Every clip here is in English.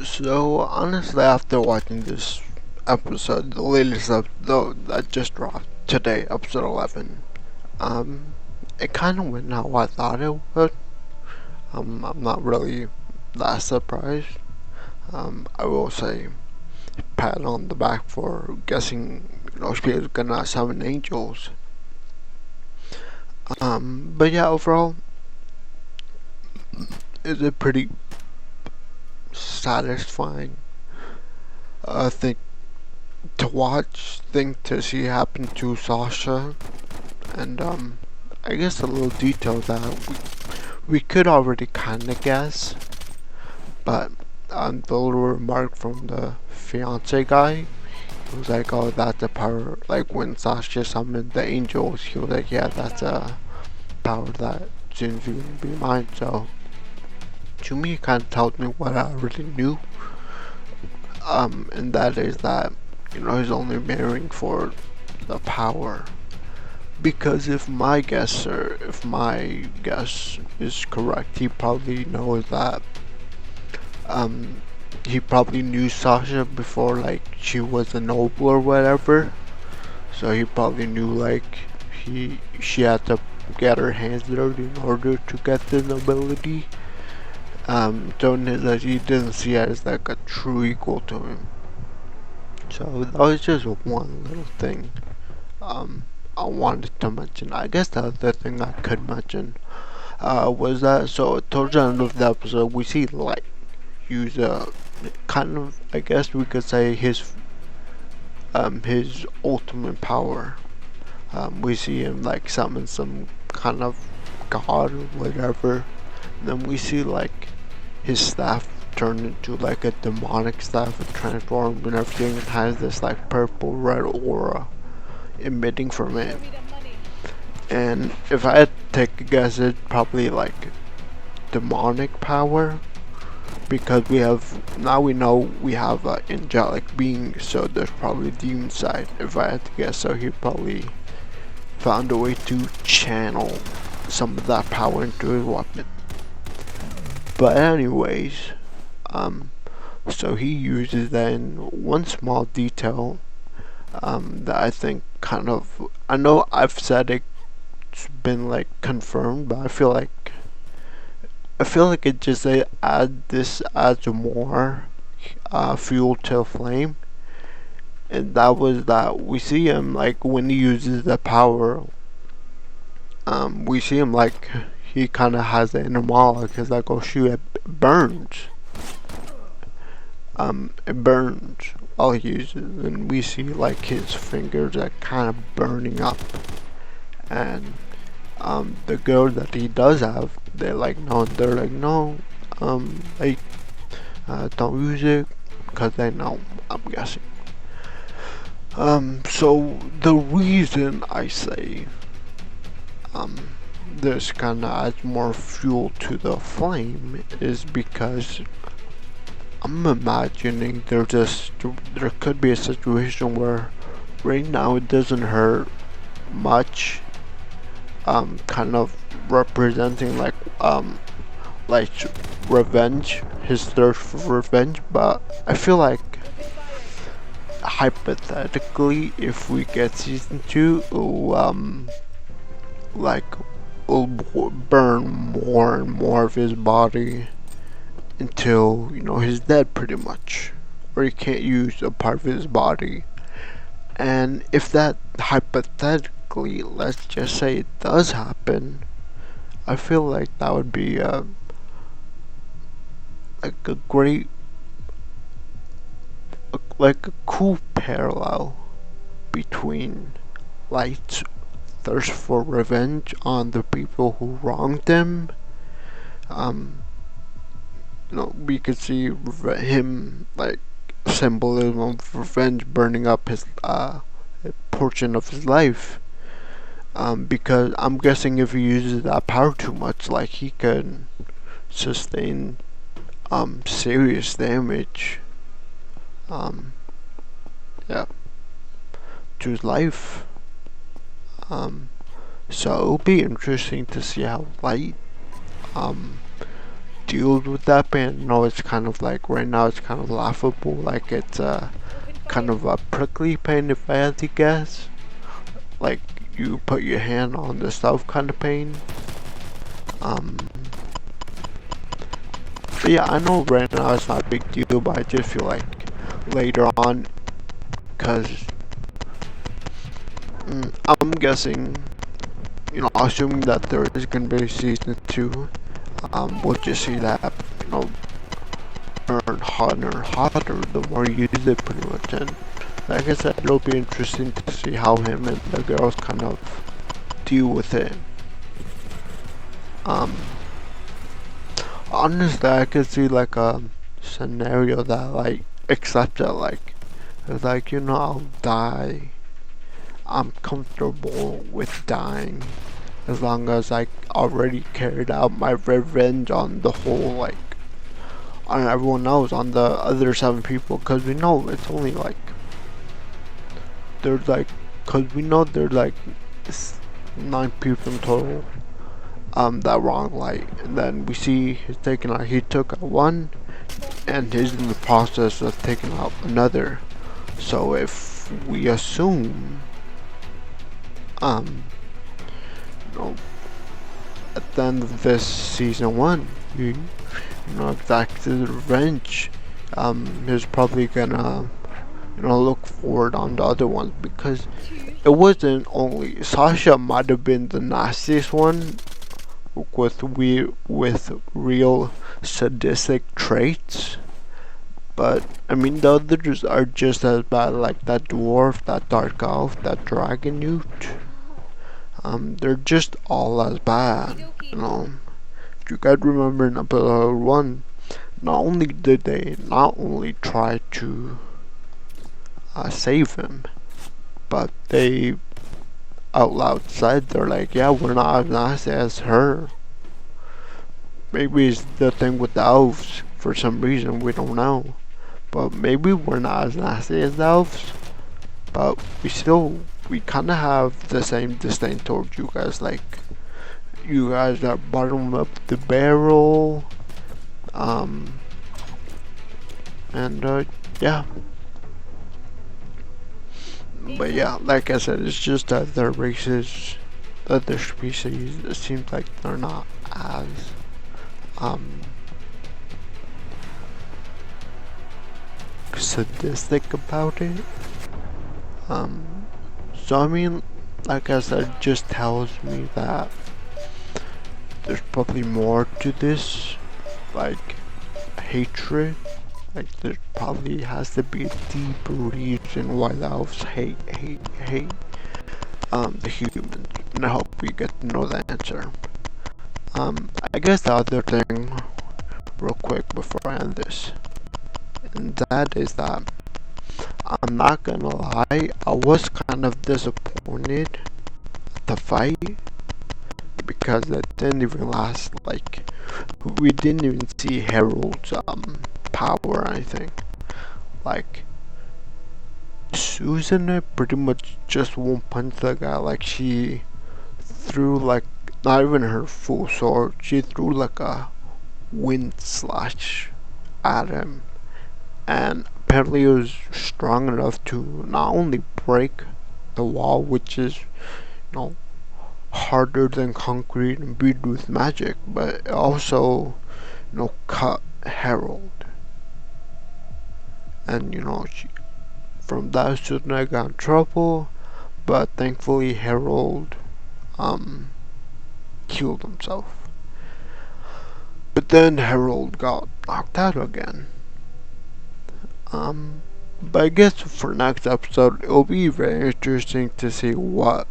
So honestly, after watching this episode, the latest episode that just dropped today, episode 11, it kind of went how I thought it would. I'm not really that surprised. I will say, pat on the back for guessing, she was gonna summon angels. But yeah, overall, it's a pretty satisfying thing to watch, thing to see happen to Sasha, and I guess a little detail that we could already kind of guess, but the little remark from the fiance guy, he was like, "Oh, that's a power." Like when Sasha summoned the angels, he was like, "Yeah, that's a power that seems to be mine." So to me, it kind of tells me what I already knew, and that is that he's only marrying for the power. Because if my guess is correct, he probably knows that he probably knew Sasha before, like, she was a noble or whatever. So he probably knew, like, she had to get her hands dirty in order to get the nobility. So that he didn't see it as like a true equal to him. So that was just one little thing. I wanted to mention. I guess the other thing I could mention was that, so towards the end of the episode we see Light use a kind of, I guess we could say, his ultimate power. We see him like summon some kind of god or whatever. Then we see like his staff turn into like a demonic staff and transform and everything, and has this like purple red aura emitting from it. And if I had to take a guess, it's probably like demonic power, because we know we have angelic beings, so there's probably demon side. If I had to guess, so he probably found a way to channel some of that power into his weapon. But anyways, so he uses then one small detail that I think kind of, I know I've said it's been like confirmed, but I feel like it just adds more fuel to the flame. And that was that we see him like when he uses the power, we see him like he kind of has the inner monologue. He's like, "Oh shoot, it burns." It burns while he uses, and we see like his fingers are kind of burning up. And the girl that he does have, they're like, no, like, don't use it, because they know, I'm guessing. So the reason I say this kind of adds more fuel to the flame is because I'm imagining there could be a situation where right now it doesn't hurt much, kind of representing like revenge, his thirst for revenge. But I feel like hypothetically, if we get season 2, it'll burn more and more of his body until he's dead pretty much, or he can't use a part of his body. And if that hypothetically, let's just say it does happen, I feel like that would be like a great, like a cool parallel between Light's thirst for revenge on the people who wronged him. We could see him like symbolism of revenge burning up his a portion of his life. Because I'm guessing if he uses that power too much, like, he could sustain serious damage, yeah, to his life. So it'll be interesting to see how Light deals with that pain. No, it's kind of like right now it's kind of laughable, like it's kind of a prickly pain if I had to guess. Like you put your hand on the stuff kind of pain. But yeah, I know right now it's not a big deal, but I just feel like later on, cause I'm guessing, assuming that there is gonna be season 2, we'll just see that, earn hotter and hotter the more you use it pretty much. And like I said, it'll be interesting to see how him and the girls kind of deal with it. Honestly, I could see like a scenario that like accepts it, like it's like, I'll die. I'm comfortable with dying as long as I already carried out my revenge on the whole, like on everyone else, on the other 7 people, because we know it's only like there's like, because we know there's like 9 people in total that wrong light, and then we see he's taking out, he took out 1 and he's in the process of taking out another. So if we assume at the end of this season 1, exactly the revenge, is probably gonna look forward on the other ones, because it wasn't only Sasha might have been the nastiest one with real sadistic traits, but I mean the others are just as bad, like that dwarf, that dark elf, that dragon newt. They're just all as bad, If you guys remember in episode 1, not only did they not only try to save him, but they out loud said, they're like, yeah, we're not as nasty as her. Maybe it's the thing with the elves, for some reason, we don't know. But maybe we're not as nasty as the elves, but we kinda have the same disdain towards you guys, like, you guys are bottom of the barrel, and yeah. But yeah, like I said, it's just that their races, that their species, it seems like they're not as sadistic about it. So I mean, like I said, it just tells me that there's probably more to this, like hatred. Like there probably has to be a deep reason why the elves hate the humans, and I hope we get to know the answer. I guess the other thing, real quick before I end this, and that is that I'm not gonna lie, I was kind of disappointed at the fight, because it didn't even last, like, we didn't even see Harold's power or anything. Like, Susan pretty much just won't punch the guy, like she threw like, not even her full sword, she threw like a wind slash at him, and apparently it was strong enough to not only break the wall, which is, harder than concrete and imbued with magic, but it also, cut Harold. And from that student I got in trouble, but thankfully Harold killed himself. But then Harold got knocked out again. But I guess for next episode it'll be very interesting to see what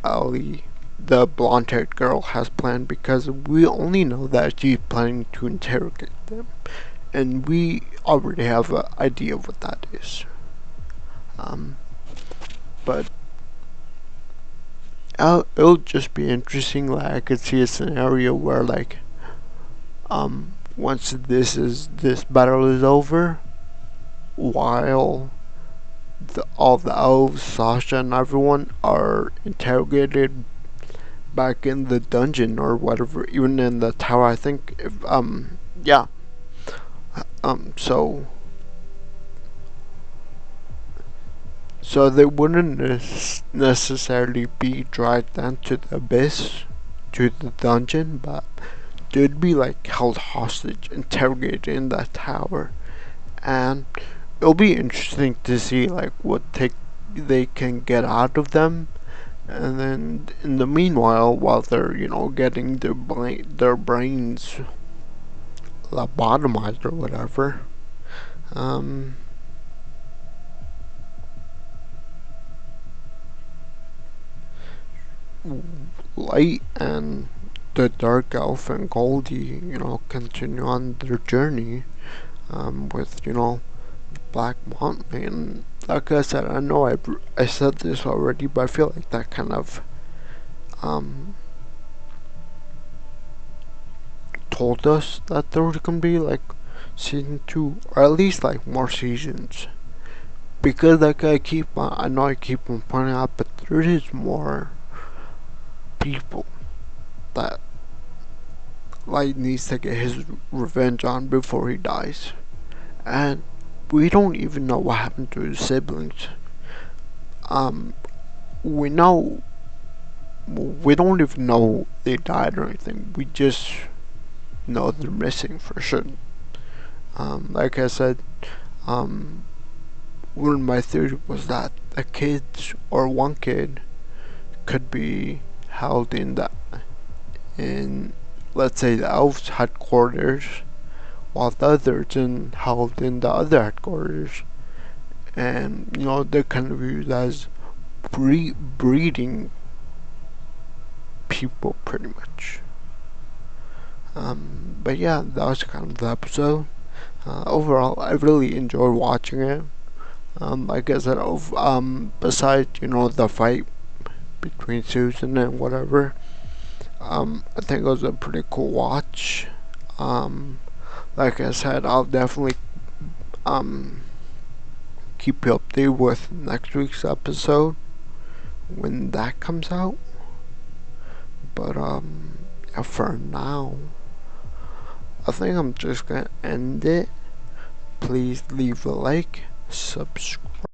Ellie, the blonde-haired girl, has planned, because we only know that she's planning to interrogate them, and we already have an idea of what that is. But it'll just be interesting. Like, I could see a scenario where, like, once this battle is over, while all the elves, Sasha and everyone are interrogated back in the dungeon or whatever, even in the tower. I think if yeah. So they wouldn't necessarily be dragged down to the abyss, to the dungeon, but they'd be like held hostage, interrogated in that tower, and it'll be interesting to see like what they can get out of them. And then in the meanwhile, while they're getting their brains lobotomized or whatever, um, Light and the Dark Elf and Goldie, continue on their journey, with Black Mountain. And like I said, I know I said this already, but I feel like that kind of um told us that there was gonna be like season 2, or at least like more seasons, because like I know I keep on pointing out, but there is more people that Light needs to get his revenge on before he dies. And we don't even know what happened to his siblings. Um, we know we don't even know they died or anything. We just know they're missing for sure. Like I said, um, one of my theories was that the kids or one kid could be held in let's say the elves headquarters, while the others held in the other headquarters, and they're kind of used as breeding people pretty much. But yeah, that was kind of the episode. Overall, I really enjoyed watching it. Like I said, besides the fight between Susan and whatever, I think it was a pretty cool watch. Like I said, I'll definitely um keep you updated with next week's episode when that comes out. But yeah, for now, I think I'm just gonna end it. Please leave a like, subscribe.